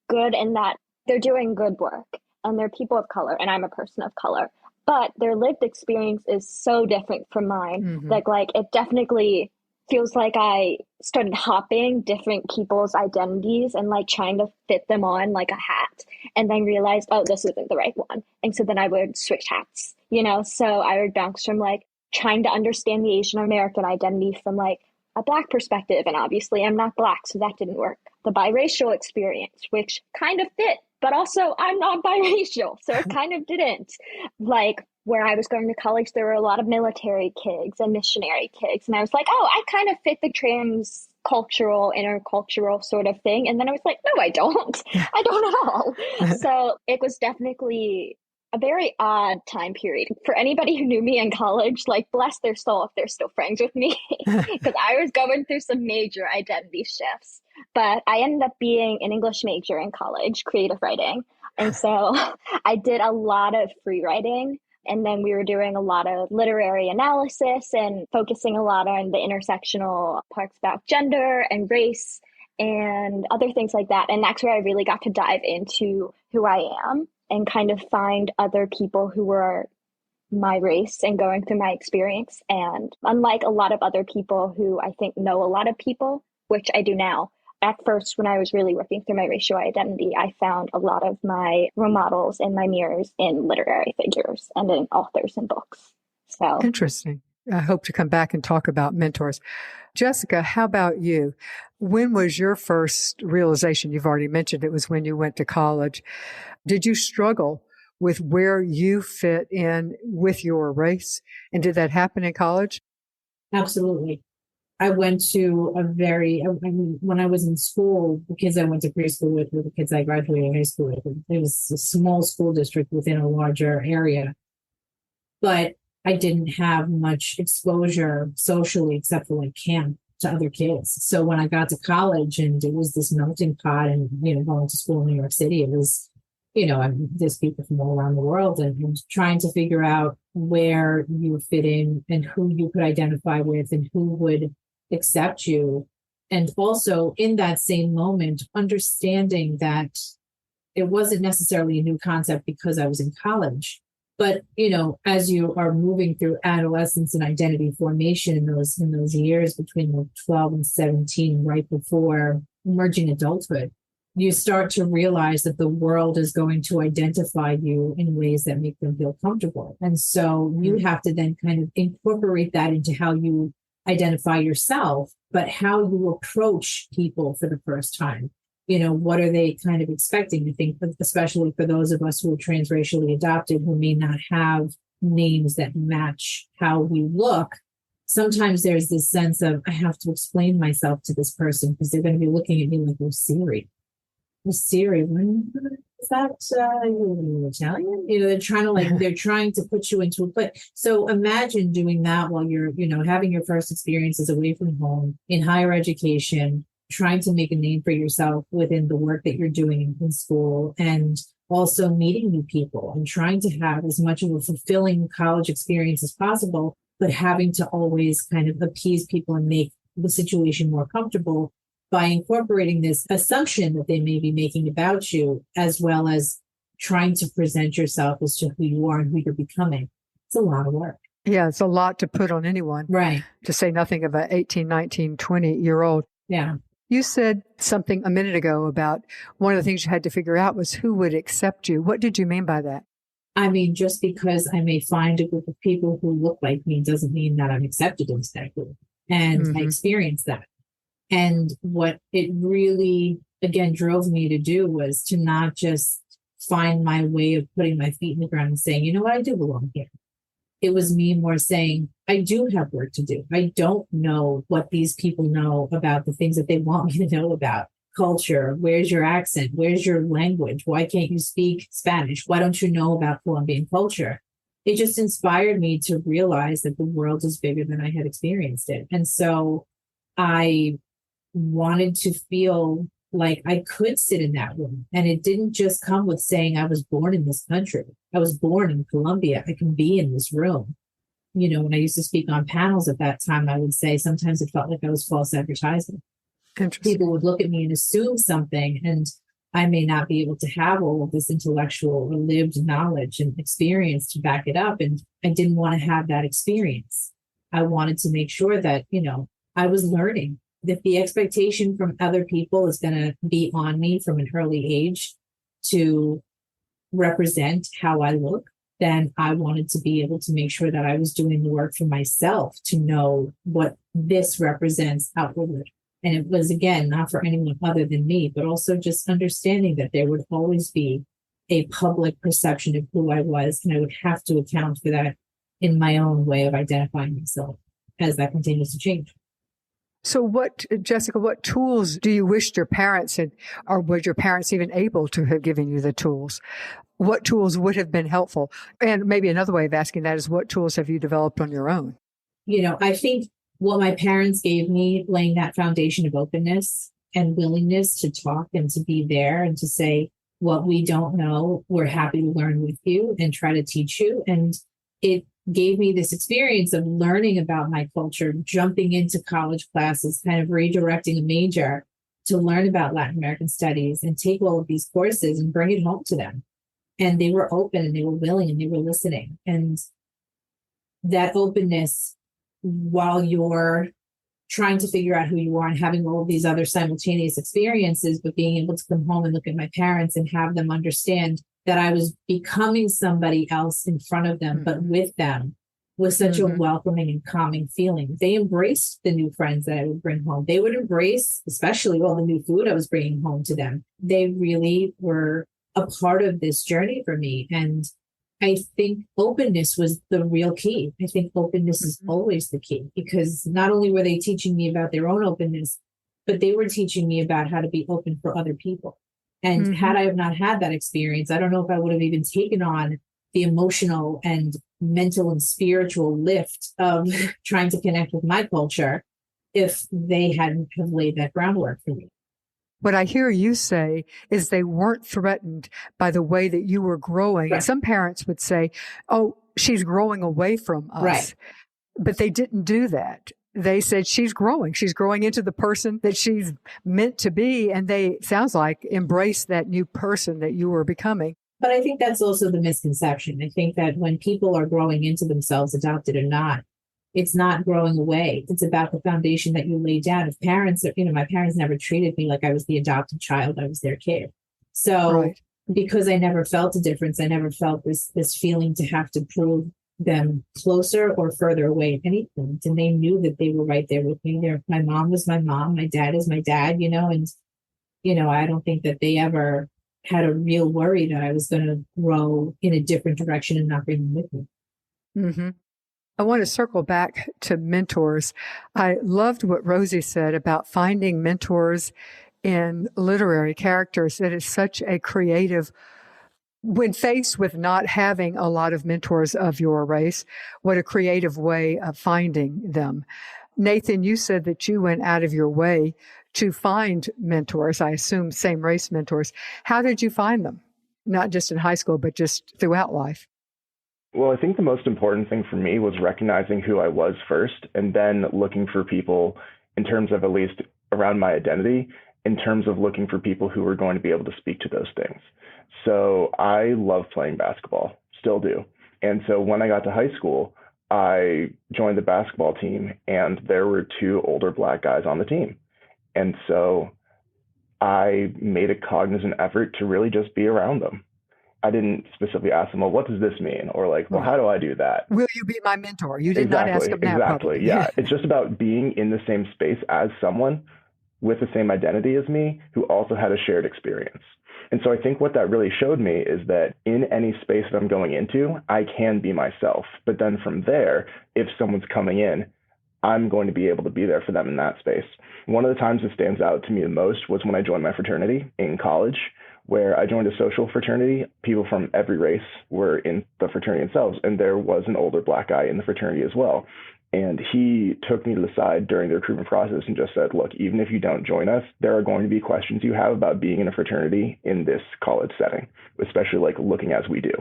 good in that they're doing good work and they're people of color and I'm a person of color, but their lived experience is so different from mine that like it definitely feels like I started hopping different people's identities and like trying to fit them on like a hat, and then realized, oh, this isn't the right one. And so then I would switch hats, so I would bounce from like trying to understand the Asian American identity from like a Black perspective. And obviously I'm not Black, so that didn't work. The biracial experience, which kind of fit, but also I'm not biracial, so it kind of didn't. Like where I was going to college, there were a lot of military kids and missionary kids. And I was like, oh, I kind of fit the transcultural, intercultural sort of thing. And then I was like, no, I don't. I don't at all. So it was definitely a very odd time period. For anybody who knew me in college, like bless their soul if they're still friends with me, because I was going through some major identity shifts. But I ended up being an English major in college, creative writing. And so I did a lot of free writing. And then we were doing a lot of literary analysis and focusing a lot on the intersectional parts about gender and race and other things like that. And that's where I really got to dive into who I am and kind of find other people who were my race and going through my experience. And unlike a lot of other people who I think know a lot of people, which I do now, at first, when I was really working through my racial identity, I found a lot of my role models and my mirrors in literary figures and in authors and books. So interesting. I hope to come back and talk about mentors. Jessica, how about you? When was your first realization? You've already mentioned it was when you went to college. Did you struggle with where you fit in with your race? And did that happen in college? Absolutely. I went to when I was in school, the kids I went to preschool with were the kids I graduated high school with. It was a small school district within a larger area. But I didn't have much exposure socially except for like camp to other kids. So when I got to college and it was this melting pot and, going to school in New York City, it was, there's people from all around the world and trying to figure out where you fit in and who you could identify with and who would accept you. And also in that same moment, understanding that it wasn't necessarily a new concept because I was in college. But, as you are moving through adolescence and identity formation in those years between 12 and 17, right before emerging adulthood, you start to realize that the world is going to identify you in ways that make them feel comfortable. And so you have to then kind of incorporate that into how you identify yourself, but how you approach people for the first time. What are they kind of expecting? I think, especially for those of us who are transracially adopted, who may not have names that match how we look, sometimes there's this sense of, I have to explain myself to this person because they're going to be looking at me like, oh, Siri, is that Italian? They're trying to put you into a place. So imagine doing that while you're, having your first experiences away from home in higher education, trying to make a name for yourself within the work that you're doing in school, and also meeting new people and trying to have as much of a fulfilling college experience as possible, but having to always kind of appease people and make the situation more comfortable by incorporating this assumption that they may be making about you, as well as trying to present yourself as to who you are and who you're becoming. It's a lot of work. Yeah, it's a lot to put on anyone. Right. To say nothing of an 18, 19, 20-year-old. Yeah. You said something a minute ago about one of the things you had to figure out was who would accept you. What did you mean by that? I mean, just because I may find a group of people who look like me doesn't mean that I'm accepted into that group. And I experienced that. And what it really, again, drove me to do was to not just find my way of putting my feet in the ground and saying, you know what, I do belong here. It was me more saying, I do have work to do. I don't know what these people know about the things that they want me to know about. Culture, where's your accent? Where's your language? Why can't you speak Spanish? Why don't you know about Colombian culture? It just inspired me to realize that the world is bigger than I had experienced it. And so I wanted to feel like I could sit in that room. And it didn't just come with saying I was born in this country. I was born in Colombia. I can be in this room. When I used to speak on panels at that time, I would say sometimes it felt like I was false advertising. People would look at me and assume something, and I may not be able to have all of this intellectual or lived knowledge and experience to back it up. And I didn't want to have that experience. I wanted to make sure that, I was learning. If the expectation from other people is going to be on me from an early age to represent how I look, then I wanted to be able to make sure that I was doing the work for myself to know what this represents outwardly. And it was, again, not for anyone other than me, but also just understanding that there would always be a public perception of who I was, and I would have to account for that in my own way of identifying myself as that continues to change. So Jessica, what tools do you wish your parents had, or were your parents even able to have given you the tools? What tools would have been helpful? And maybe another way of asking that is, what tools have you developed on your own? I think what my parents gave me, laying that foundation of openness and willingness to talk and to be there and to say, what we don't know, we're happy to learn with you and try to teach you. And it gave me this experience of learning about my culture, jumping into college classes, kind of redirecting a major to learn about Latin American studies and take all of these courses and bring it home to them. And they were open and they were willing and they were listening. And that openness, while you're trying to figure out who you are and having all of these other simultaneous experiences, but being able to come home and look at my parents and have them understand that I was becoming somebody else in front of them, but with them, was such a welcoming and calming feeling. They embraced the new friends that I would bring home. They would embrace, especially all the new food I was bringing home to them. They really were a part of this journey for me. And I think openness was the real key. I think openness is always the key, because not only were they teaching me about their own openness, but they were teaching me about how to be open for other people. And had I have not had that experience, I don't know if I would have even taken on the emotional and mental and spiritual lift of trying to connect with my culture if they hadn't have laid that groundwork for me. What I hear you say is they weren't threatened by the way that you were growing. Right. And some parents would say, oh, she's growing away from us. Right. But they didn't do that. They said she's growing. She's growing into the person that she's meant to be. And they, sounds like, embrace that new person that you were becoming. But I think that's also the misconception. I think that when people are growing into themselves, adopted or not, it's not growing away. It's about the foundation that you lay down. If parents, my parents never treated me like I was the adopted child. I was their kid. So because I never felt a difference, I never felt this feeling to have to prove them closer or further away at any point. And they knew that they were right there with me. My mom was my mom. My dad is my dad, and, I don't think that they ever had a real worry that I was going to grow in a different direction and not bring them with me. Mm-hmm. I want to circle back to mentors. I loved what Rosie said about finding mentors in literary characters. That is such a creative, when faced with not having a lot of mentors of your race, what a creative way of finding them. Nathan, you said that you went out of your way to find mentors, I assume same race mentors. How did you find them? Not just in high school, but just throughout life. Well, I think the most important thing for me was recognizing who I was first, and then looking for people in terms of, at least around my identity, in terms of looking for people who were going to be able to speak to those things. So I love playing basketball, still do. And so when I got to high school, I joined the basketball team, and there were two older Black guys on the team. And so I made a cognizant effort to really just be around them. I didn't specifically ask them, well, what does this mean? Or like, well, how do I do that? Will you be my mentor? You did not ask them that. Exactly. Yeah. It's just about being in the same space as someone with the same identity as me who also had a shared experience. And so I think what that really showed me is that in any space that I'm going into, I can be myself. But then from there, if someone's coming in, I'm going to be able to be there for them in that space. One of the times that stands out to me the most was when I joined my fraternity in college, where I joined a social fraternity. People from every race were in the fraternity themselves, and there was an older Black guy in the fraternity as well. And he took me to the side during the recruitment process and just said, look, even if you don't join us, there are going to be questions you have about being in a fraternity in this college setting, especially like looking as we do.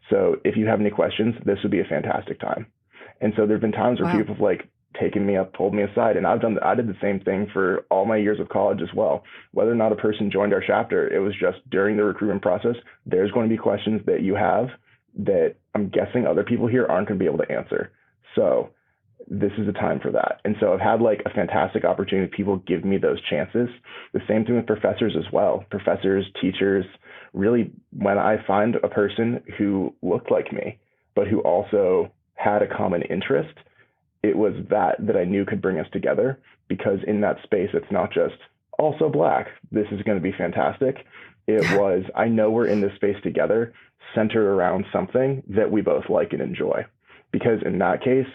So if you have any questions, this would be a fantastic time. And so there have been times where people have like taken me up, pulled me aside, and I did the same thing for all my years of college as well. Whether or not a person joined our chapter, it was just during the recruitment process, there's going to be questions that you have that I'm guessing other people here aren't going to be able to answer. So this is a time for that. And so I've had like a fantastic opportunity. People give me those chances. The same thing with professors as well. Professors, teachers, really, when I find a person who looked like me, but who also had a common interest, it was that I knew could bring us together, because in that space, it's not just also Black. This is going to be fantastic. It was, I know we're in this space together, centered around something that we both like and enjoy. Because in that case,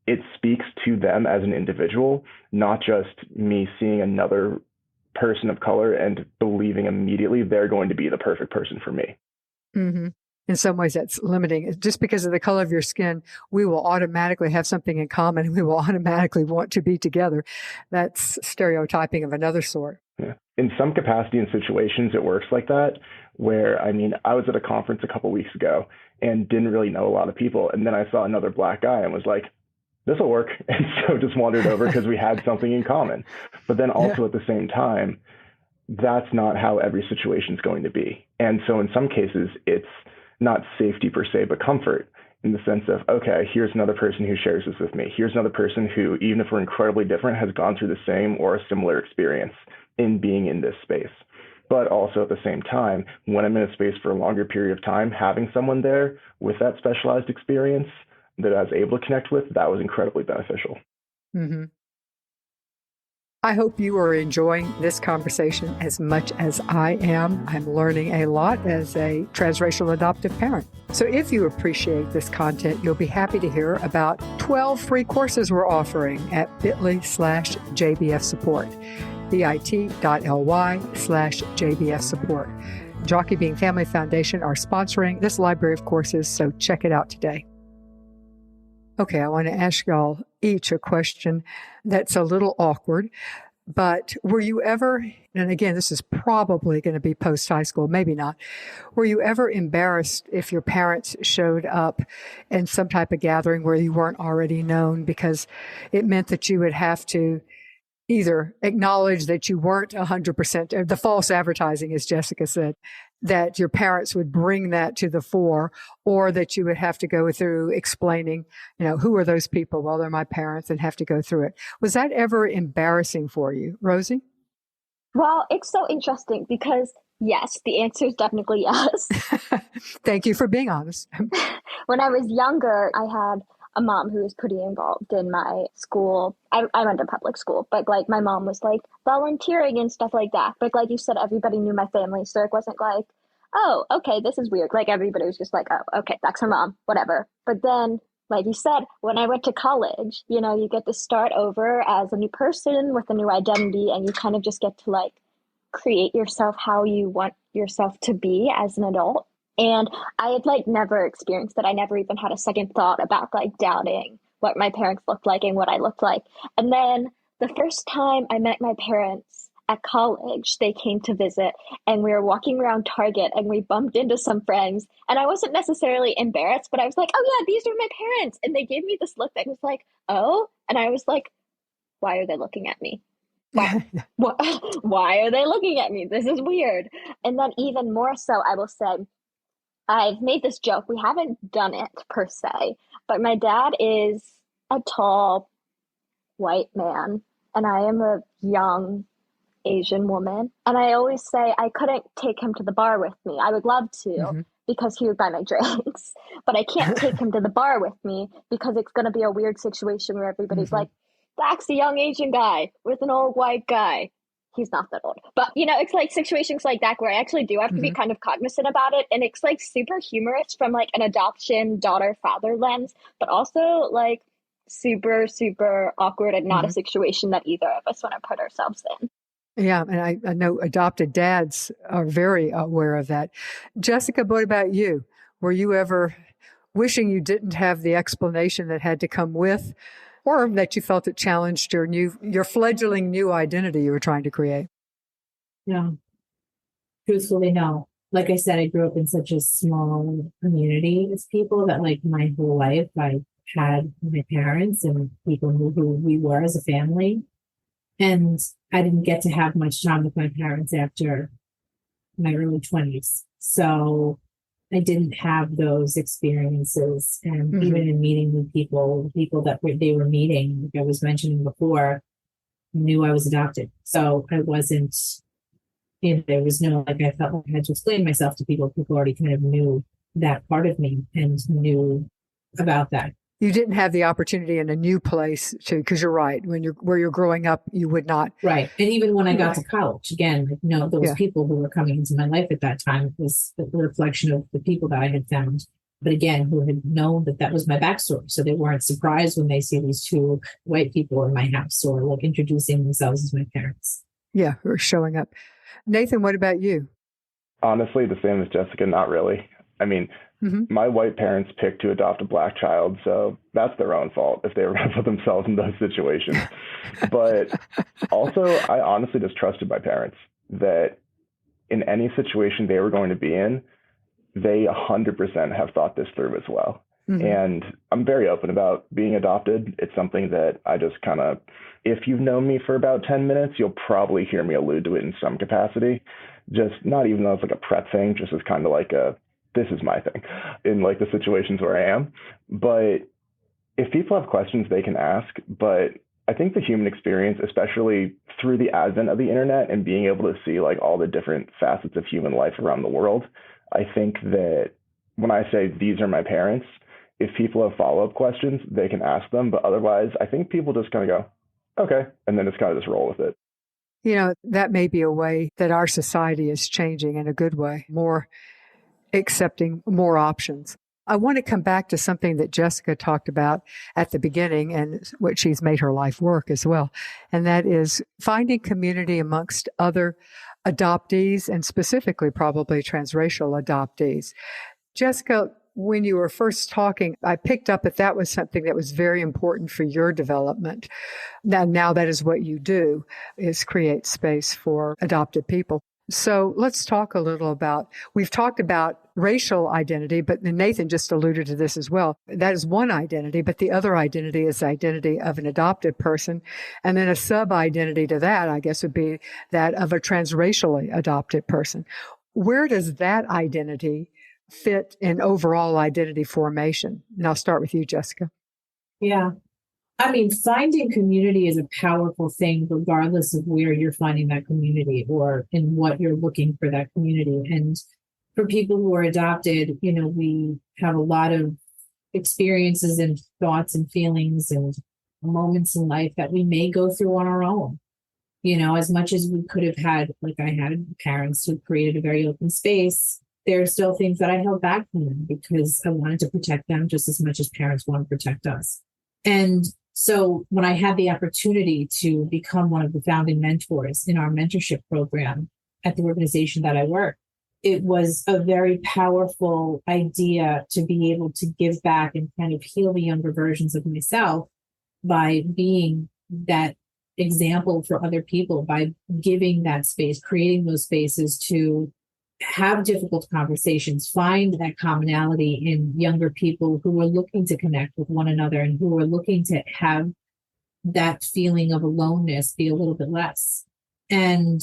it speaks to them as an individual, not just me seeing another person of color and believing immediately they're going to be the perfect person for me. Mm-hmm. In some ways, that's limiting. Just because of the color of your skin, we will automatically have something in common. We will automatically want to be together. That's stereotyping of another sort. Yeah. In some capacity and situations, it works like that, where, I mean, I was at a conference a couple weeks ago and didn't really know a lot of people. And then I saw another Black guy and was like, this will work. And so just wandered over because we had something in common. But then also at the same time, that's not how every situation is going to be. And so in some cases, it's not safety per se, but comfort, in the sense of, okay, here's another person who shares this with me. Here's another person who, even if we're incredibly different, has gone through the same or a similar experience in being in this space. But also at the same time, when I'm in a space for a longer period of time, having someone there with that specialized experience that I was able to connect with, that was incredibly beneficial. Mm-hmm. I hope you are enjoying this conversation as much as I am. I'm learning a lot as a transracial adoptive parent. So if you appreciate this content, you'll be happy to hear about 12 free courses we're offering at bit.ly/JBF support, bit.ly/JBF support. Jockey Being Family Foundation are sponsoring this library of courses, so check it out today. Okay, I want to ask y'all each a question that's a little awkward, but were you ever, and again, this is probably going to be post-high school, maybe not, were you ever embarrassed if your parents showed up in some type of gathering where you weren't already known because it meant that you would have to either acknowledge that you weren't 100%, the false advertising, as Jessica said, that your parents would bring that to the fore, or that you would have to go through explaining, who are those people? Well, they're my parents, and have to go through it. Was that ever embarrassing for you, Rosie? Well, it's so interesting because yes, the answer is definitely yes. Thank you for being honest. When I was younger, I had a mom who was pretty involved in my school. I went to public school, but like my mom was like volunteering and stuff like that. But like you said, everybody knew my family. So it wasn't like, oh, okay, this is weird. Like everybody was just like, oh, okay, that's her mom, whatever. But then, like you said, when I went to college, you get to start over as a new person with a new identity, and you kind of just get to like create yourself how you want yourself to be as an adult. And I had like never experienced that. I never even had a second thought about like doubting what my parents looked like and what I looked like. And then the first time I met my parents at college, they came to visit, and we were walking around Target and we bumped into some friends, and I wasn't necessarily embarrassed, but I was like, oh yeah, these are my parents. And they gave me this look that was like, oh, and I was like, why are they looking at me? Why are they looking at me? This is weird. And then even more so, I will say, I've made this joke. We haven't done it per se, but my dad is a tall white man, and I am a young Asian woman. And I always say I couldn't take him to the bar with me. I would love to because he would buy my drinks, but I can't take him to the bar with me because it's going to be a weird situation where everybody's like, that's a young Asian guy with an old white guy. He's not that old. But, it's like situations like that where I actually do have to be kind of cognizant about it. And it's like super humorous from like an adoption daughter-father lens, but also like super, super awkward and not a situation that either of us want to put ourselves in. Yeah, and I know adopted dads are very aware of that. Jessica, what about you? Were you ever wishing you didn't have the explanation that had to come with, or that you felt it challenged your fledgling new identity you were trying to create? No. Truthfully, no. Like I said, I grew up in such a small community of people that like my whole life I had my parents and people knew who we were as a family. And I didn't get to have much time with my parents after my early 20s. So I didn't have those experiences. And even in meeting with people that they were meeting, like I was mentioning before, knew I was adopted. So I wasn't, there was no, like I felt like I had to explain myself to people. People already kind of knew that part of me and knew about that. You didn't have the opportunity in a new place because you're right. Where you're growing up, you would not. Right. And even when I got to college, again, those people who were coming into my life at that time was the reflection of the people that I had found but again, who had known that that was my backstory. So they weren't surprised when they see these two white people in my house or like introducing themselves as my parents. Yeah, who are showing up. Nathan, what about you? Honestly, the same as Jessica, not really. I mean, my white parents picked to adopt a Black child, so that's their own fault if they were going to put themselves in those situations. But also, I honestly just trusted my parents that in any situation they were going to be in, they 100% have thought this through as well. And I'm very open about being adopted. It's something that I just kind of, if you've known me for about 10 minutes, you'll probably hear me allude to it in some capacity. Just not even though it's like a prep thing, just as kind of like this is my thing in like the situations where I am. But if people have questions, they can ask. But I think the human experience, especially through the advent of the internet and being able to see like all the different facets of human life around the world, I think that when I say these are my parents, if people have follow-up questions, they can ask them. But otherwise, I think people just kind of go, okay, and then just kind of just roll with it. You know, that may be a way that our society is changing in a good way, more accepting more options. I want to come back to something that Jessica talked about at the beginning and what she's made her life work as well. And that is finding community amongst other adoptees and specifically probably transracial adoptees. Jessica, when you were first talking, I picked up that was something that was very important for your development. Now that is what you do, is create space for adopted people. So let's talk a little about, we've talked about racial identity, but Nathan just alluded to this as well. That is one identity, but the other identity is the identity of an adopted person. And then a sub-identity to that, I guess, would be that of a transracially adopted person. Where does that identity fit in overall identity formation? And I'll start with you, Jessica. Yeah. I mean, finding community is a powerful thing, regardless of where you're finding that community or in what you're looking for that community. And for people who are adopted, you know, we have a lot of experiences and thoughts and feelings and moments in life that we may go through on our own. You know, as much as we could have had, like I had parents who created a very open space, there are still things that I held back from them because I wanted to protect them just as much as parents want to protect us. And so when I had the opportunity to become one of the founding mentors in our mentorship program at the organization that I work, it was a very powerful idea to be able to give back and kind of heal the younger versions of myself by being that example for other people, by giving that space, creating those spaces to have difficult conversations, find that commonality in younger people who are looking to connect with one another and who are looking to have that feeling of aloneness be a little bit less. And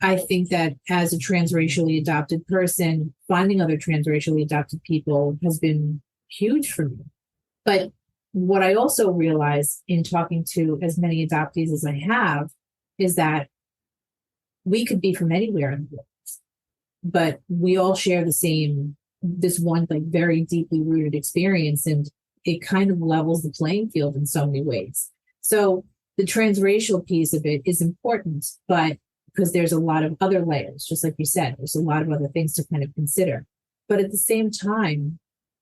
I think that as a transracially adopted person, finding other transracially adopted people has been huge for me. But what I also realize in talking to as many adoptees as I have is that we could be from anywhere in the world, but we all share this one like very deeply rooted experience, and it kind of levels the playing field in so many ways. So the transracial piece of it is important, but because there's a lot of other layers, just like you said, there's a lot of other things to kind of consider. But at the same time,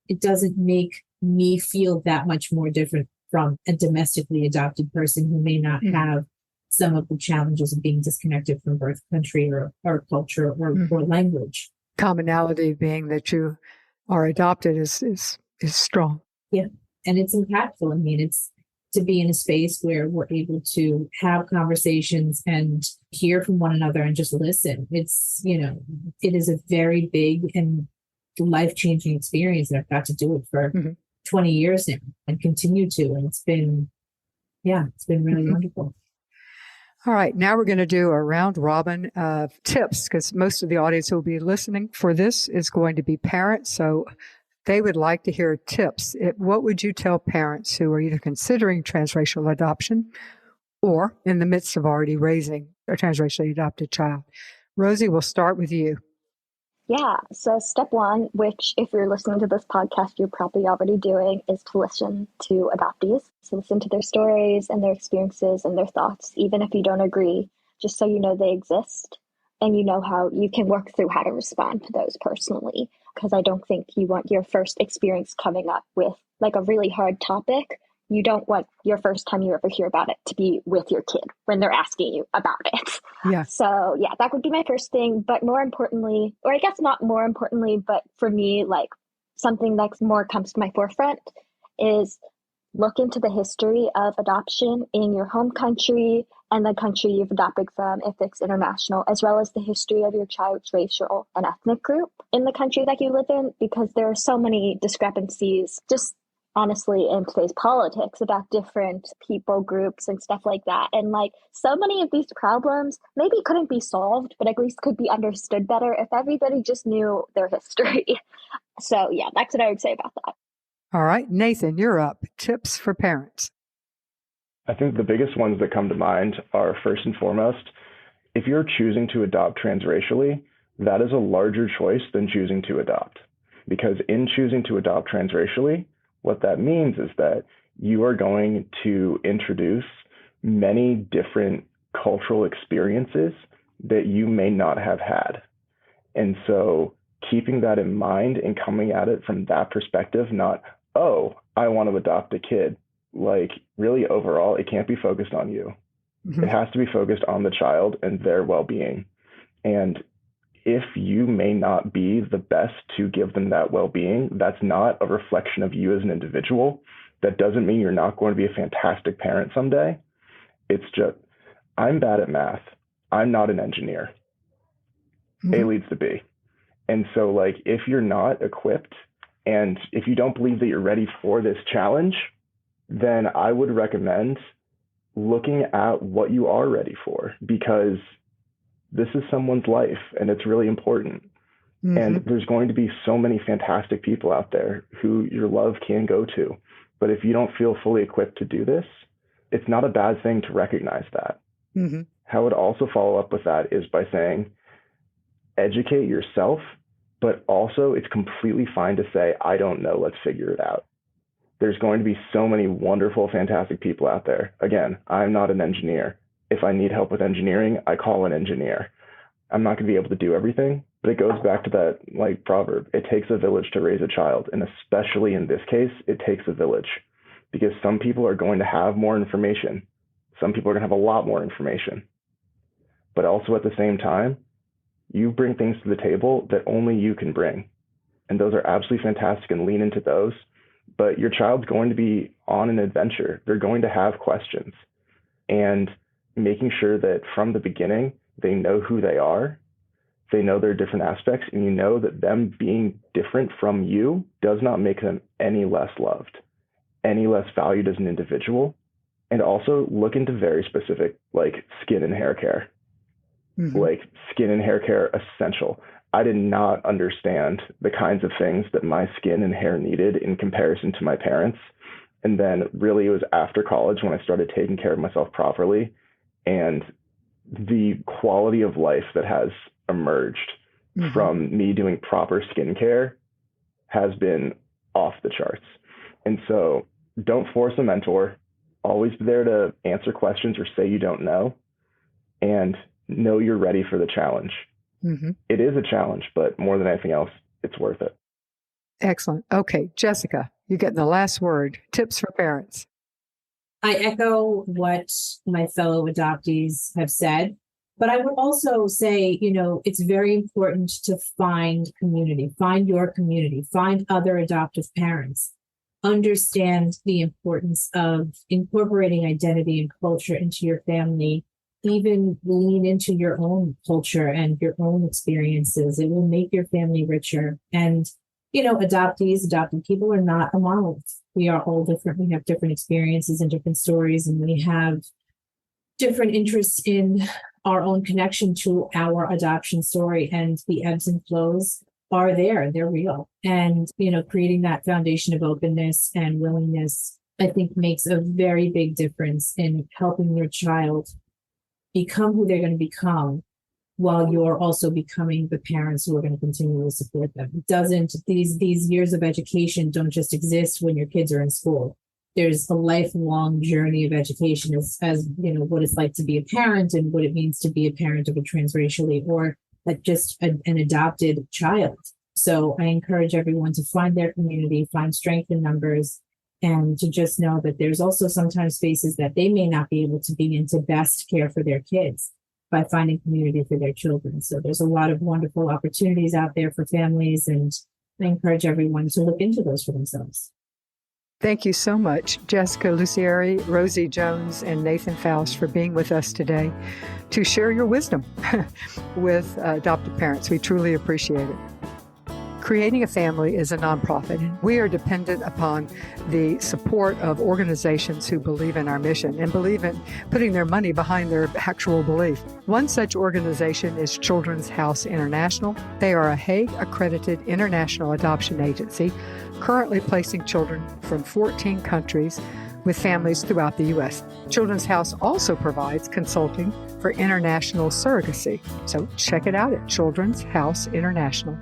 it doesn't make me feel that much more different from a domestically adopted person who may not have some of the challenges of being disconnected from birth country or culture or language. Commonality being that you are adopted is strong. Yeah. And it's impactful. I mean, it's to be in a space where we're able to have conversations and hear from one another and just listen. It's, you know, it is a very big and life-changing experience. And I've got to do it for 20 years now and continue to. And it's been really wonderful. All right, now we're going to do a round robin of tips because most of the audience who will be listening for this is going to be parents. So they would like to hear tips. What would you tell parents who are either considering transracial adoption or in the midst of already raising a transracially adopted child? Rosie, we'll start with you. Yeah. So step one, which if you're listening to this podcast, you're probably already doing, is to listen to adoptees. So listen to their stories and their experiences and their thoughts, even if you don't agree, just so you know they exist and you know how you can work through how to respond to those personally. because I don't think you want your first experience coming up with like a really hard topic. You don't want your first time you ever hear about it to be with your kid when they're asking you about it. Yeah. So yeah, that would be my first thing. But more importantly, or I guess not more importantly, but for me, like something that's more comes to my forefront is look into the history of adoption in your home country and the country you've adopted from, if it's international, as well as the history of your child's racial and ethnic group in the country that you live in, because there are so many discrepancies, just honestly, in today's politics about different people groups and stuff like that. And like so many of these problems maybe couldn't be solved, but at least could be understood better if everybody just knew their history. So yeah, that's what I would say about that. All right, Nathan, you're up. Tips for parents. I think the biggest ones that come to mind are, first and foremost, if you're choosing to adopt transracially, that is a larger choice than choosing to adopt. Because in choosing to adopt transracially, what that means is that you are going to introduce many different cultural experiences that you may not have had. And so keeping that in mind and coming at it from that perspective, not, oh, I want to adopt a kid. Like really overall, it can't be focused on you. Mm-hmm. It has to be focused on the child and their well-being. And if you may not be the best to give them that well-being, that's not a reflection of you as an individual. That doesn't mean you're not going to be a fantastic parent someday. It's just, I'm bad at math. I'm not an engineer. Mm-hmm. A leads to B. And so like, if you're not equipped and if you don't believe that you're ready for this challenge, then I would recommend looking at what you are ready for, because this is someone's life and it's really important. Mm-hmm. And there's going to be so many fantastic people out there who your love can go to. But if you don't feel fully equipped to do this, it's not a bad thing to recognize that. Mm-hmm. How I would also follow up with that is by saying, educate yourself, but also it's completely fine to say, I don't know, let's figure it out. There's going to be so many wonderful, fantastic people out there. Again, I'm not an engineer. If I need help with engineering, I call an engineer. I'm not going to be able to do everything, but it goes back to that like proverb. It takes a village to raise a child. And especially in this case, it takes a village, because some people are going to have more information. Some people are going to have a lot more information. But also at the same time, you bring things to the table that only you can bring. And those are absolutely fantastic, and lean into those. But your child's going to be on an adventure. They're going to have questions. And making sure that from the beginning, they know who they are, they know their different aspects, and you know that them being different from you does not make them any less loved, any less valued as an individual. And also look into very specific, like skin and hair care. Mm-hmm. Like skin and hair care, essential. I did not understand the kinds of things that my skin and hair needed in comparison to my parents. And then really it was after college when I started taking care of myself properly, and the quality of life that has emerged mm-hmm. from me doing proper skincare has been off the charts. And so don't force a mentor. Always be there to answer questions or say you don't know, and know you're ready for the challenge. Mm-hmm. It is a challenge, but more than anything else, it's worth it. Excellent. Okay, Jessica, you get the last word. Tips for parents. I echo what my fellow adoptees have said, but I would also say, it's very important to find community, find your community, find other adoptive parents, understand the importance of incorporating identity and culture into your family, even lean into your own culture and your own experiences. It will make your family richer. And, adoptees, adopted people are not a monolith. We are all different. We have different experiences and different stories, and we have different interests in our own connection to our adoption story, and the ebbs and flows are there. They're real. And, creating that foundation of openness and willingness, I think, makes a very big difference in helping your child become who they're going to become, while you're also becoming the parents who are going to continue to support them. It doesn't, these years of education don't just exist when your kids are in school. There's a lifelong journey of education as what it's like to be a parent and what it means to be a parent of a transracially or just an adopted child. So I encourage everyone to find their community, find strength in numbers, and to just know that there's also sometimes spaces that they may not be able to be in to best care for their kids by finding community for their children. So there's a lot of wonderful opportunities out there for families, and I encourage everyone to look into those for themselves. Thank you so much, Jessica Lucieri, Rosie Jones, and Nathan Faust for being with us today to share your wisdom with adoptive parents. We truly appreciate it. Creating a Family is a nonprofit. We are dependent upon the support of organizations who believe in our mission and believe in putting their money behind their actual belief. One such organization is Children's House International. They are a Hague-accredited international adoption agency, currently placing children from 14 countries with families throughout the U.S. Children's House also provides consulting for international surrogacy. So check it out at Children's House International.